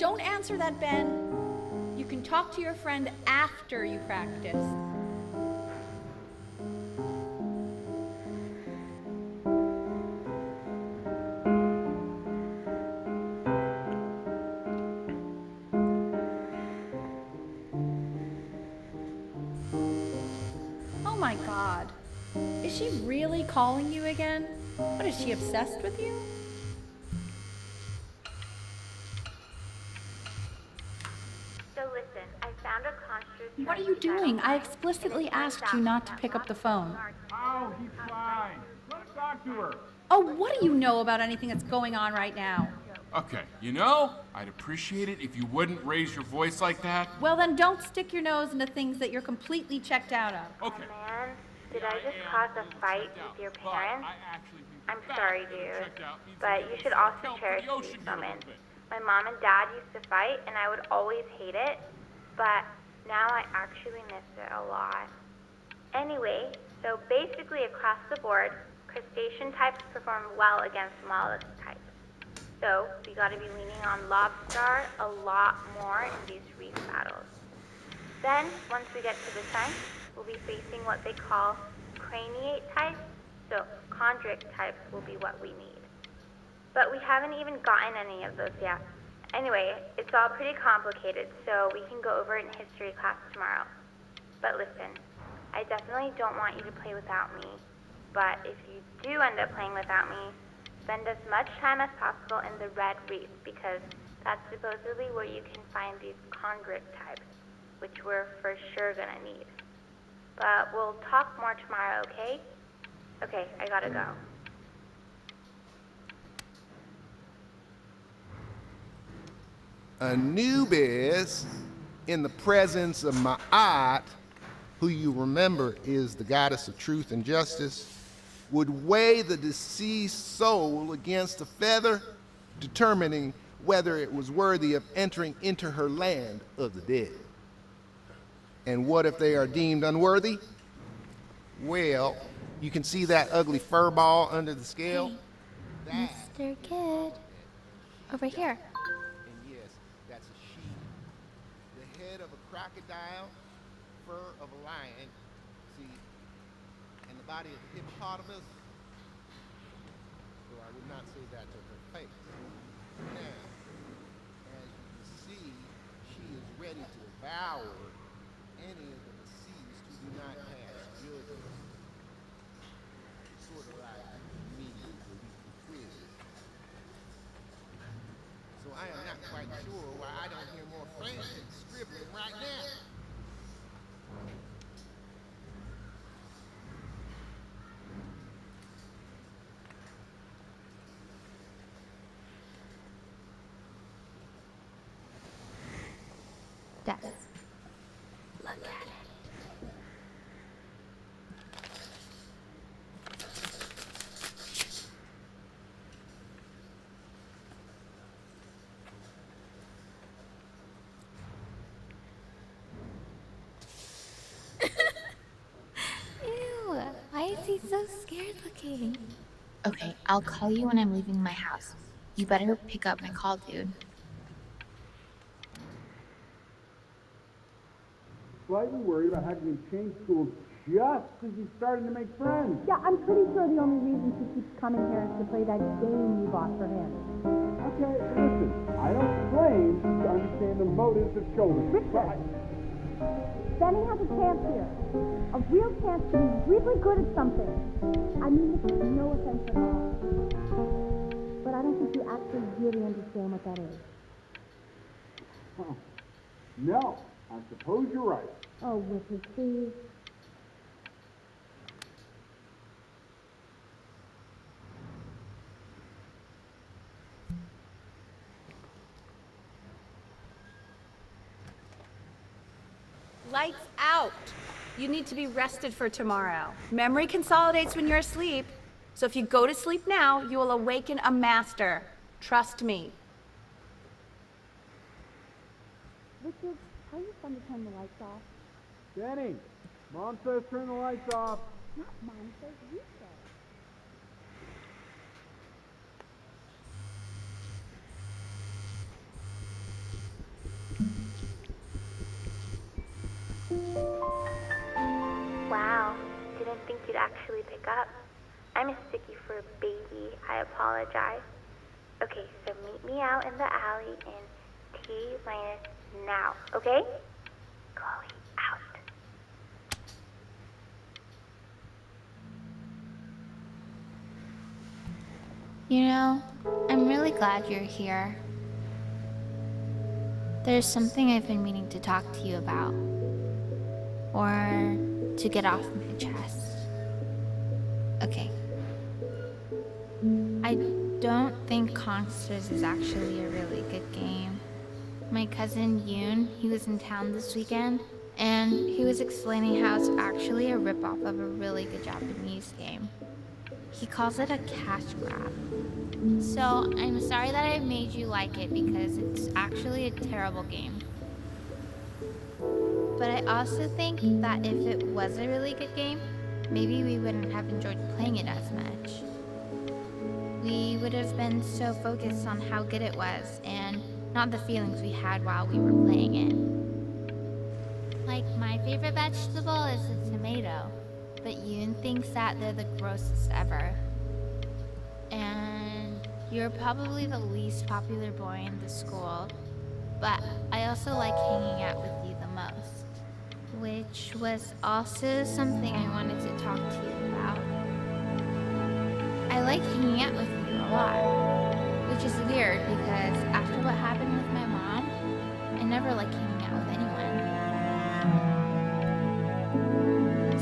don't answer that, Ben. You can talk to your friend after you practice. Oh my God. Is she really calling you again? What, is she obsessed with you? So listen, I found a construct. What are you doing? I explicitly asked you not to pick up the phone. Oh, he's fine. Let's talk to her. Oh, what do you know about anything that's going on right now? Okay, you know, I'd appreciate it if you wouldn't raise your voice like that. Well, then don't stick your nose into things that you're completely checked out of. Okay. Oh man, did I just cause a fight with your parents? I'm sorry, dude, but you should also cherish these moments. My mom and dad used to fight, and I would always hate it, but now I actually miss it a lot. Anyway, so basically across the board, crustacean types perform well against mollusk types. So we gotta be leaning on lobster a lot more in these reef battles. Then, once we get to the tank, we'll be facing what they call craniate types, so chondric types will be what we need. But we haven't even gotten any of those yet. Anyway, it's all pretty complicated, so we can go over it in history class tomorrow. But listen, I definitely don't want you to play without me, but if you do end up playing without me, spend as much time as possible in the red reef, because that's supposedly where you can find these chondric types, which we're for sure gonna need. But we'll talk more tomorrow, okay? Okay, I gotta go. Anubis, in the presence of Ma'at, who you remember is the goddess of truth and justice, would weigh the deceased soul against a feather, determining whether it was worthy of entering into her land of the dead. And what if they are deemed unworthy? Well, you can see that ugly fur ball under the scale? Hey, Mr. Kid. Over here. And yes, that's a sheep. The head of a crocodile, fur of a lion, see, and the body of a hippopotamus. Though I would not say that to her face. Now, as you can see, she is ready to devour any of the deceased who do not pass judgment. Sort of like me with the weekly quiz. So I am not quite sure why I don't hear more frantic scribbling right now. Des. Look at it. Ew, why is he so scared looking? Okay, I'll call you when I'm leaving my house. You better pick up my call, dude. Slightly worried about having him change schools just as he's starting to make friends. Yeah, I'm pretty sure the only reason she keeps coming here is to play that game you bought for him. Okay, listen, I don't claim to understand the motives of children. Richard, Benny has a chance here. A real chance to be really good at something. I mean, this is no offense at all. But I don't think you actually really understand what that is. Huh. No, I suppose you're right. Oh, Richard, please. Lights out. You need to be rested for tomorrow. Memory consolidates when you're asleep. So if you go to sleep now, you will awaken a master. Trust me. Richard, how are you fun to turn the lights off? Benny, Mom says turn the lights off. Not Mom says, you say. you'd actually pick up. I'm a sickie for a baby. I apologize. Okay, so meet me out in the alley in T-minus now, okay? Chloe, out. You know, I'm really glad you're here. There's something I've been meaning to talk to you about. Or to get off my chest. Okay. I don't think Consters is actually a really good game. My cousin Yoon, he was in town this weekend, and he was explaining how it's actually a ripoff of a really good Japanese game. He calls it a cash grab. So I'm sorry that I made you like it because it's actually a terrible game. But I also think that if it was a really good game, maybe we wouldn't have enjoyed playing it as much. We would have been so focused on how good it was and not the feelings we had while we were playing it. Like, my favorite vegetable is a tomato, but Yoon thinks that they're the grossest ever. And you're probably the least popular boy in the school, but I also like hanging out with you the most, which was also something I wanted to talk to you about. I like hanging out with you a lot, which is weird because after what happened with my mom, I never like hanging out with anyone.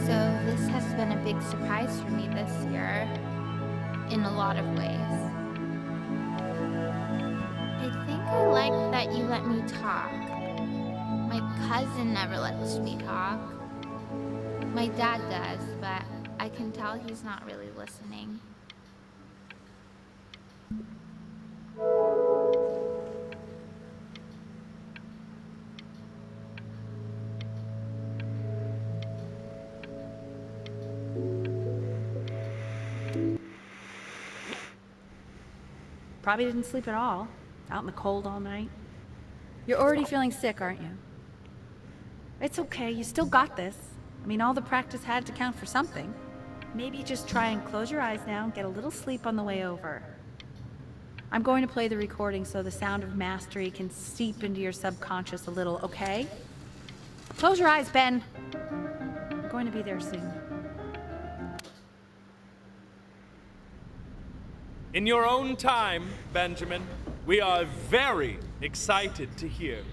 So this has been a big surprise for me this year, in a lot of ways. I think I like that you let me talk. My cousin never lets me talk. My dad does, but I can tell he's not really listening. Probably didn't sleep at all. Out in the cold all night. You're already feeling sick, aren't you? It's okay, you still got this. I mean, all the practice had to count for something. Maybe just try and close your eyes now and get a little sleep on the way over. I'm going to play the recording so the sound of mastery can seep into your subconscious a little, okay? Close your eyes, Ben. I'm going to be there soon. In your own time, Benjamin, we are very excited to hear.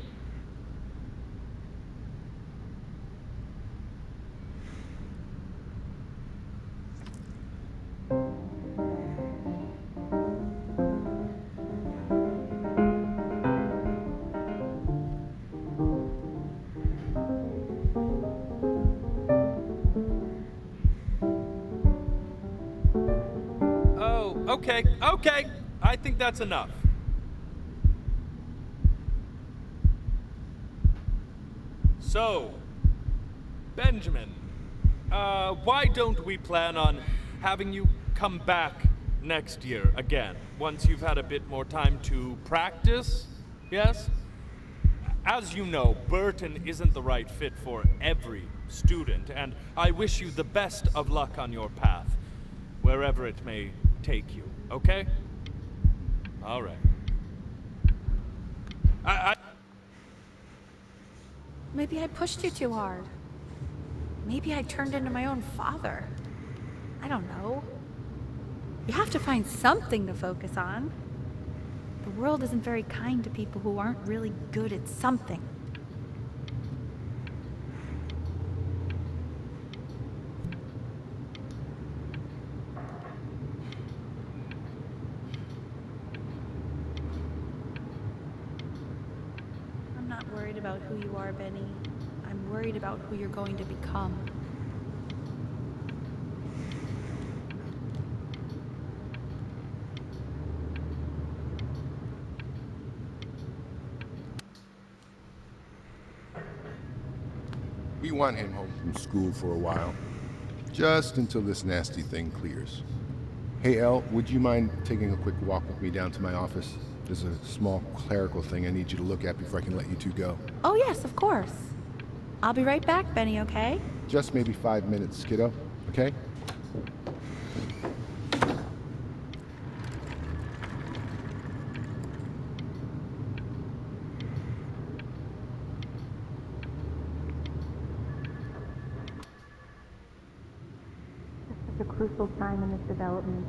Okay, I think that's enough. So, Benjamin, why don't we plan on having you come back next year again, once you've had a bit more time to practice, yes? As you know, Burton isn't the right fit for every student, and I wish you the best of luck on your path, wherever it may take you, okay? All right. Maybe I pushed you too hard. Maybe I turned into my own father. I don't know. You have to find something to focus on. The world isn't very kind to people who aren't really good at something. I'm not worried about who you are, Benny. I'm worried about who you're going to become. We want him home from school for a while. Just until this nasty thing clears. Hey, Elle, would you mind taking a quick walk with me down to my office? There's a small clerical thing I need you to look at before I can let you two go. Oh yes, of course. I'll be right back, Benny, okay? Just maybe 5 minutes, kiddo, okay? It's such a crucial time in this development.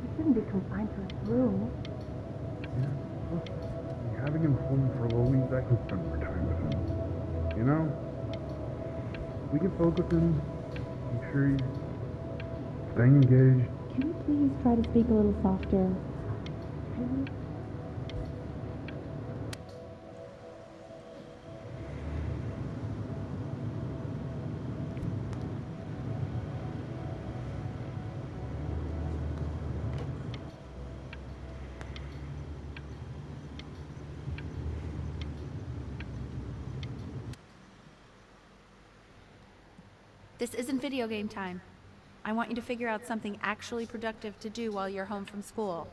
He shouldn't be confined to his room. Yeah, look, having him home for a little means I can spend more time with him. You know? We can focus him, make sure he's staying engaged. Can you please try to speak a little softer? Please? This isn't video game time. I want you to figure out something actually productive to do while you're home from school.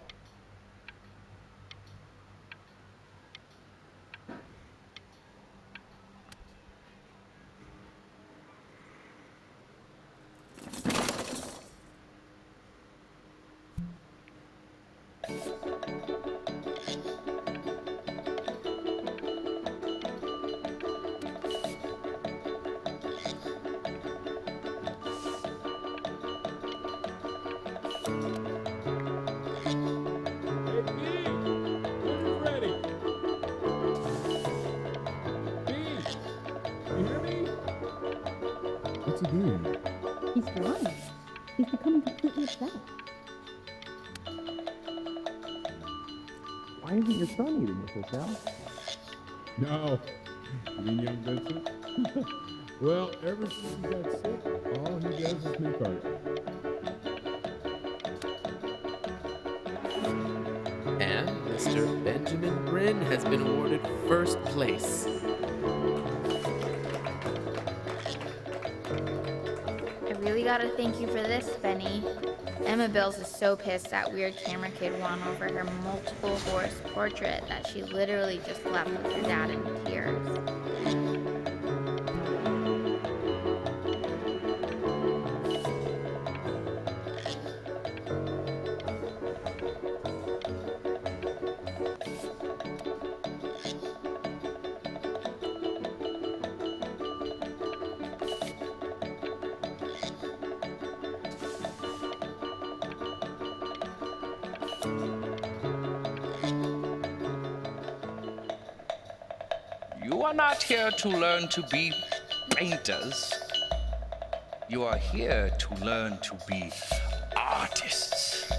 What's he doing? He's drawing. He's becoming completely obsessed. Why isn't your son eating with us, Al? No. You mean young Vincent? Well, ever since he got sick, all he does is make art. And Mr. Benjamin Bryn has been awarded first place. I really gotta thank you for this, Benny. Emma Bills is so pissed that weird camera kid won over her multiple horse portrait that she literally just left with her dad in tears. You are not here to learn to be painters. You are here to learn to be artists.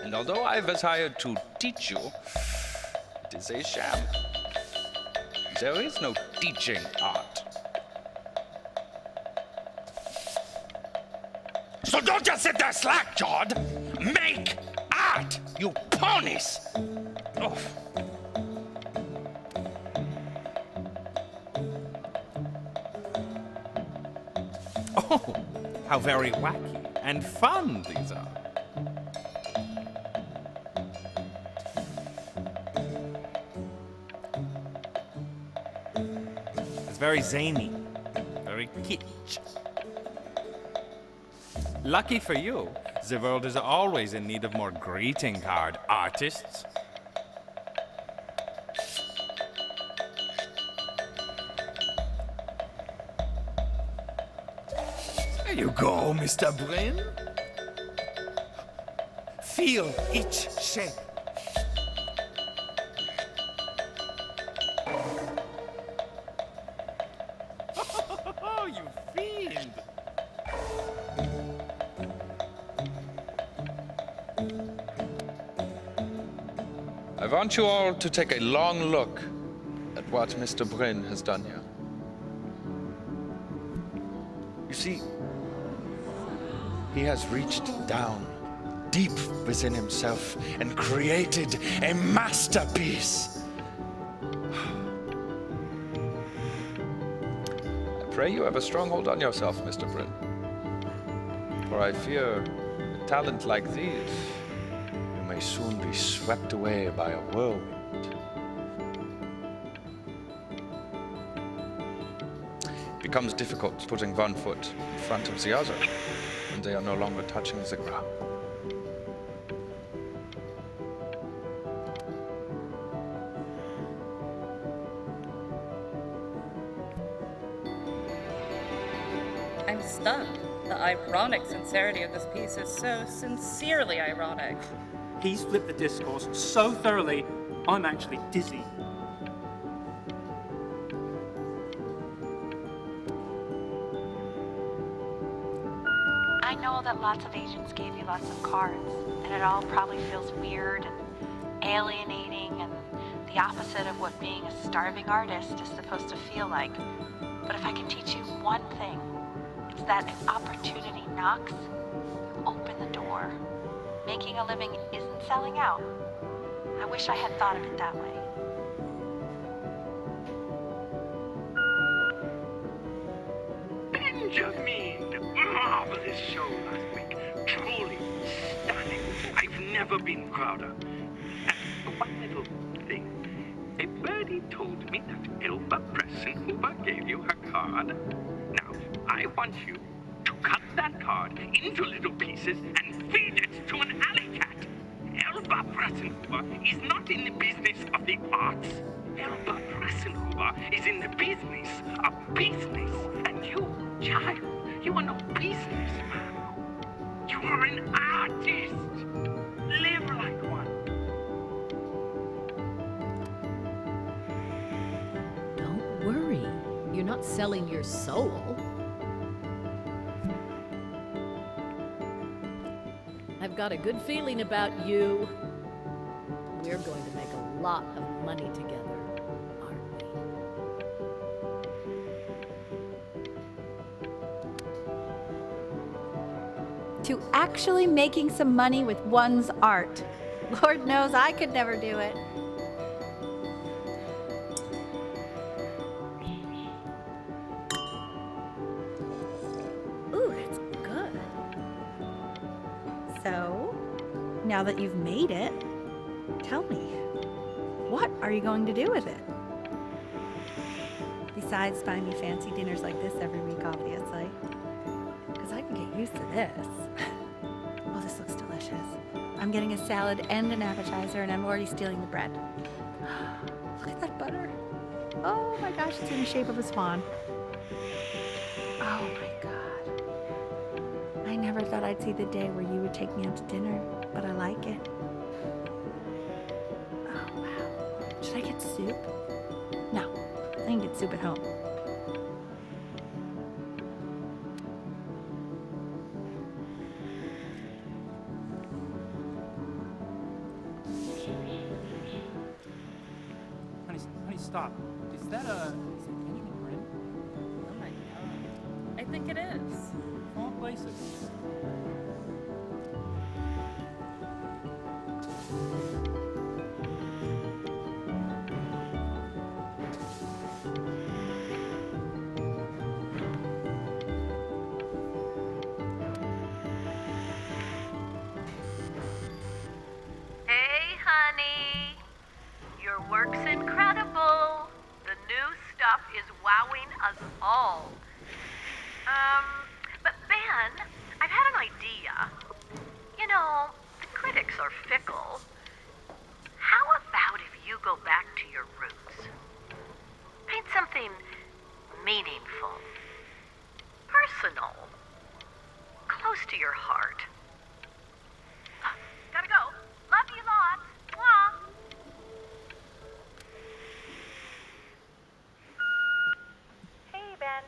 And although I was hired to teach you, it is a sham. There is no teaching art. So don't just sit there slack-jawed. Make art, you ponies! Oh. Oh, how very wacky and fun these are. It's very zany, very kitsch. Lucky for you, the world is always in need of more greeting card artists. There you go, Mr. Bryn. Feel each shape. Oh, you fiend! I want you all to take a long look at what Mr. Bryn has done here. You see, he has reached down deep within himself and created a masterpiece. I pray you have a strong hold on yourself, Mr. Bryn. For I fear a talent like these, you may soon be swept away by a whirlwind. It becomes difficult putting one foot in front of the other. and they are no longer touching the ground. I'm stunned. The ironic sincerity of this piece is so sincerely ironic. He's flipped the discourse so thoroughly, I'm actually dizzy. I know that lots of agents gave you lots of cards, and it all probably feels weird and alienating and the opposite of what being a starving artist is supposed to feel like. But if I can teach you one thing, it's that if opportunity knocks, you open the door. Making a living isn't selling out. I wish I had thought of it that way. Benjamin! Marvelous show last week. Truly stunning. I've never been prouder. And one little thing. A birdie told me that Elba Pressenhuber gave you her card. Now, I want you to cut that card into little pieces and feed it to an alley cat. Elba Pressenhuber is not in the business of the arts. Elba Pressenhuber is in the business of business. And you, child, you are no businessman. You are an artist. Live like one. Don't worry. You're not selling your soul. I've got a good feeling about you. We're going to make a lot of money together, aren't we? To actually making some money with one's art. Lord knows I could never do it. Ooh, that's good. So, now that you've made it, tell me, what are you going to do with it? Besides buying me fancy dinners like this every week, obviously. Because I can get used to this. Oh, this looks delicious. I'm getting a salad and an appetizer, and I'm already stealing the bread. Look at that butter. Oh my gosh, it's in the shape of a swan. Oh my God. I never thought I'd see the day where you would take me out to dinner, but I like it. Oh wow. Should I get soup? No, I can get soup at home. Honey, stop. Is that Benjamin Brin? Oh my god. I think it is. All places. Hey, honey. Your work's incredible. The new stuff is wowing us all. But Ben, I've had an idea. You know, the critics are fickle. How about if you go back to your roots? Paint something meaningful, personal, close to your heart. Gotta go. Love you lots. Mwah. Hey, Ben.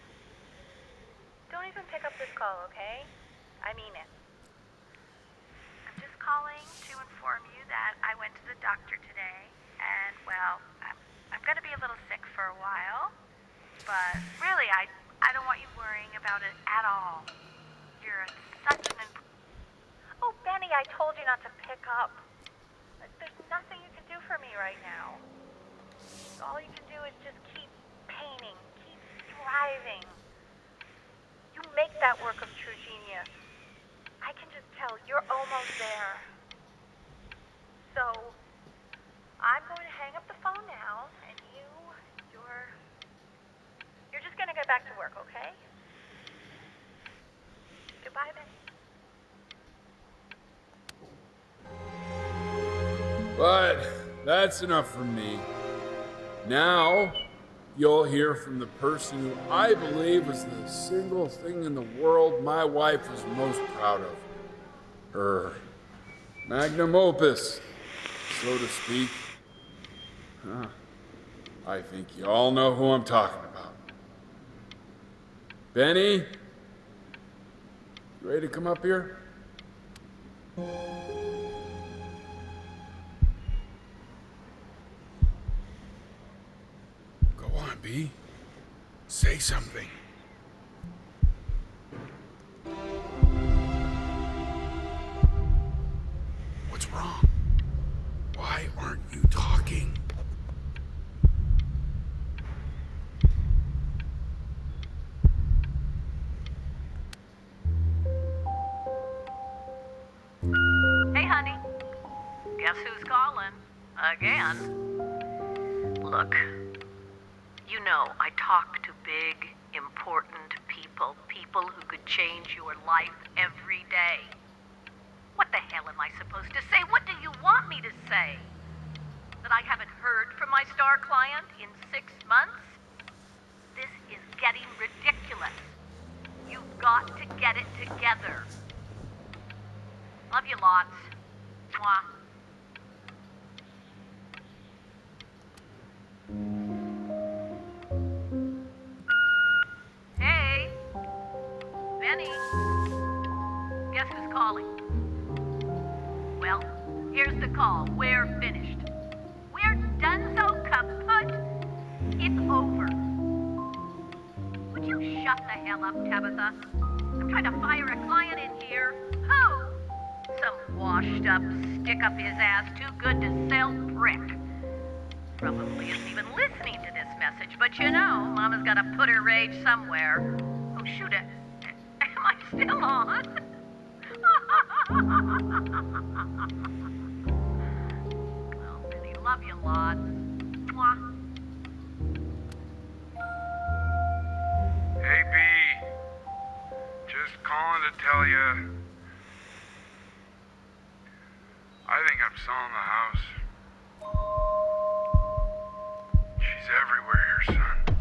Don't even pick up this call, okay? I mean it. I'm just calling to inform you that I went to the doctor today, and, well, I'm gonna be a little sick for a while, but really, I don't want you worrying about it at all. You're such an Oh, Benny, I told you not to pick up. There's nothing you can do for me right now. All you can do is just keep painting, keep striving. You make that work of true genius. I can just tell you're almost there. So, I'm going to hang up the phone now, and you're just going to get back to work, okay? Goodbye, Benny. But that's enough from me. Now, you'll hear from the person who I believe was the single thing in the world my wife was most proud of. Her magnum opus, so to speak. I think you all know who I'm talking about. Benny? You ready to come up here? Go on, B. Say something. What's wrong? Why aren't you talking? Hey, honey. Guess who's calling? Again. Look, you know I talk to big, important people. People who could change your life every day. What the hell am I supposed to say? What do you want me to say? That I haven't heard from my star client in 6 months? This is getting ridiculous. You've got to get it together. Love you lots. Mwah. Hey, Benny. Guess who's calling? Well, here's the call. We're finished. We're done, so kaput. It's over. Would you shut the hell up, Tabitha? I'm trying to fire a client in here. Who? Some washed-up, stick-up-his-ass, too-good to sell prick. Probably isn't even listening to this message, but you know, Mama's got to put her rage somewhere. Oh, shoot it. Am I still on? Well, Benny, love you lots. Mwah. Hey, B. Just calling to tell you. I think I'm selling the house. She's everywhere here, son.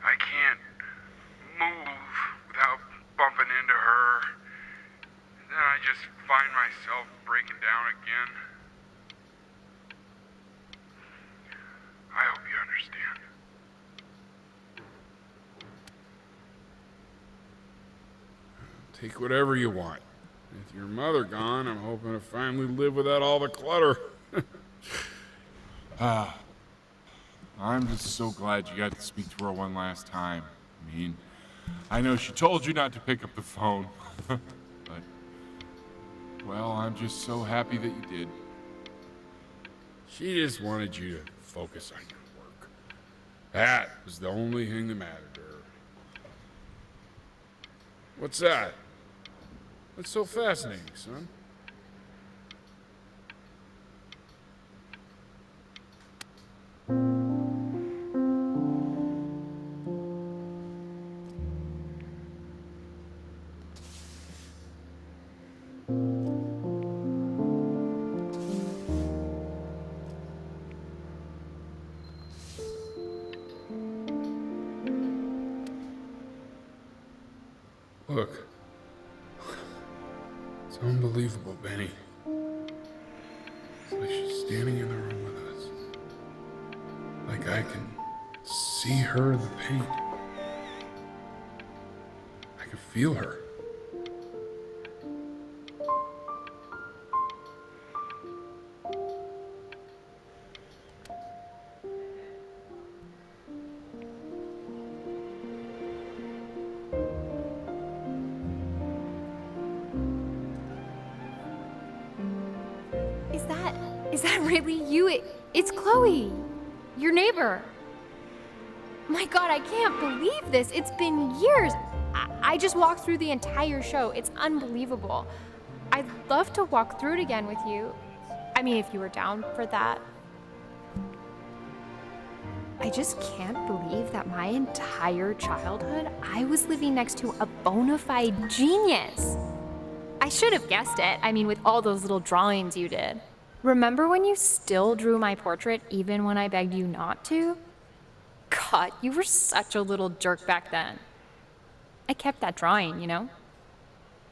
I can't move without bumping into her. And then I just find myself breaking down again. I hope you understand. Take whatever you want. With your mother gone, I'm hoping to finally live without all the clutter. I'm just so glad you got to speak to her one last time. I mean, I know she told you not to pick up the phone, but, well, I'm just so happy that you did. She just wanted you to focus on your work. That was the only thing that mattered to her. What's that? What's so fascinating, son? Look. It's unbelievable, Benny. It's like she's standing in the room with us. Like I can see her in the paint. I can feel her. Is that really you? It's Chloe, your neighbor. My God, I can't believe this. It's been years. I just walked through the entire show. It's unbelievable. I'd love to walk through it again with you. I mean, if you were down for that. I just can't believe that my entire childhood, I was living next to a bona fide genius. I should have guessed it. I mean, with all those little drawings you did. Remember when you still drew my portrait even when I begged you not to? God, you were such a little jerk back then. I kept that drawing, you know?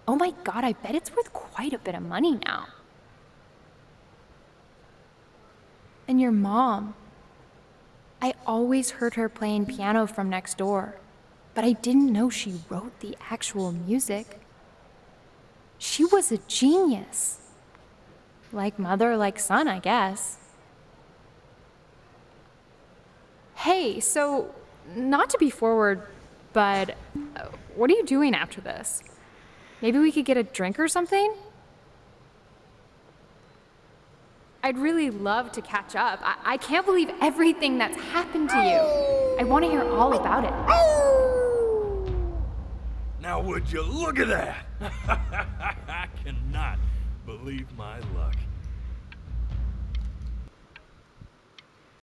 Oh my God, I bet it's worth quite a bit of money now. And your mom. I always heard her playing piano from next door, but I didn't know she wrote the actual music. She was a genius. Like mother, like son, I guess. Hey, so, not to be forward, but what are you doing after this? Maybe we could get a drink or something? I'd really love to catch up. I can't believe everything that's happened to you. I want to hear all about it. Now would you look at that? I cannot believe my luck.